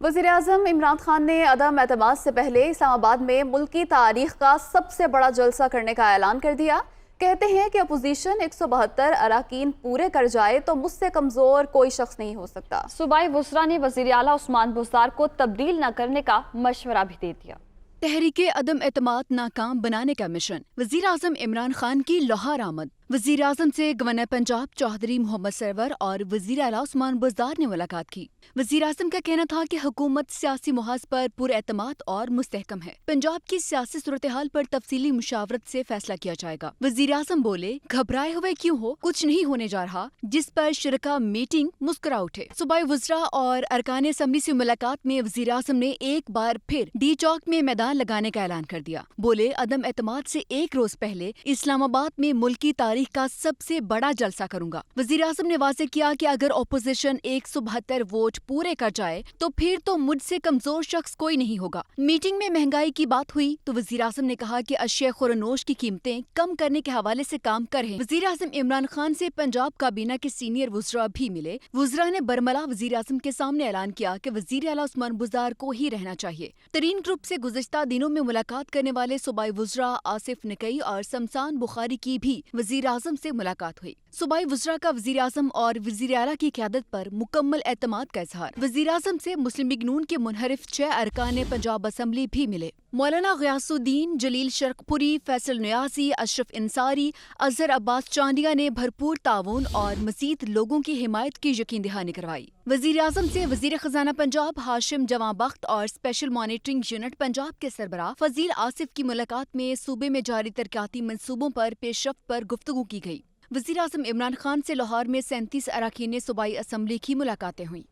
وزیراعظم عمران خان نے عدم اعتماد سے پہلے اسلام آباد میں ملکی تاریخ کا سب سے بڑا جلسہ کرنے کا اعلان کر دیا۔ کہتے ہیں کہ اپوزیشن 172 اراکین پورے کر جائے تو مجھ سے کمزور کوئی شخص نہیں ہو سکتا۔ صوبائی وزراء نے وزیر اعلیٰ عثمان بزدار کو تبدیل نہ کرنے کا مشورہ بھی دے دیا۔ تحریک عدم اعتماد ناکام بنانے کا مشن، وزیر اعظم عمران خان کی لاہور آمد۔ وزیر اعظم سے گورنر پنجاب چودھری محمد سرور اور وزیر اعلیٰ عثمان بزدار نے ملاقات کی۔ وزیر اعظم کا کہنا تھا کہ حکومت سیاسی محاذ پر پر اعتماد اور مستحکم ہے۔ پنجاب کی سیاسی صورتحال پر تفصیلی مشاورت سے فیصلہ کیا جائے گا۔ وزیر اعظم بولے، گھبرائے ہوئے کیوں ہو، کچھ نہیں ہونے جا رہا، جس پر شرکا میٹنگ مسکرا اٹھے۔ صوبائی وزراء اور ارکان اسمبلی سے ملاقات میں وزیر اعظم نے ایک بار پھر ڈی چوک میں میدان لگانے کا اعلان کر دیا۔ بولے، عدم اعتماد سے ایک روز پہلے اسلام آباد میں ملکی تاریخ کا سب سے بڑا جلسہ کروں گا۔ وزیر اعظم نے واضح کیا کہ اگر اپوزیشن 172 ووٹ پورے کر جائے تو پھر تو مجھ سے کمزور شخص کوئی نہیں ہوگا۔ میٹنگ میں مہنگائی کی بات ہوئی تو وزیر اعظم نے کہا کہ اشیاء خورنوش کی قیمتیں کم کرنے کے حوالے سے کام کریں۔ وزیر اعظم عمران خان سے پنجاب کابینہ کے سینئر وزراء بھی ملے۔ وزراء نے برملا وزیر اعظم کے سامنے اعلان کیا کہ وزیر اعلیٰ عثمان بزدار کو ہی رہنا چاہیے۔ ترین گروپ سے گزشتہ دنوں میں ملاقات کرنے والے صوبائی وزراء آصف نقئی اور شمسان بخاری کی بھی وزیر اعظم سے ملاقات ہوئی۔ صوبائی وزراء کا وزیر اعظم اور وزیر اعلیٰ کی قیادت پر مکمل اعتماد کا اظہار۔ وزیر اعظم سے مسلم لیگ نون کے منحرف 6 ارکان پنجاب اسمبلی بھی ملے۔ مولانا غیاث الدین، جلیل شرق پوری، فیصل نیازی، اشرف انصاری، اظہر عباس چانڈیا نے بھرپور تعاون اور مزید لوگوں کی حمایت کی یقین دہانی کروائی۔ وزیر اعظم سے وزیر خزانہ پنجاب ہاشم جواں بخت اور اسپیشل مانیٹرنگ یونٹ پنجاب کے سربراہ فضیل آصف کی ملاقات میں صوبے میں جاری ترقیاتی منصوبوں پر پیش رفت پر گفتگو کی گئی۔ وزیر اعظم عمران خان سے لاہور میں 37 اراکین صوبائی اسمبلی کی ملاقاتیں ہوئیں۔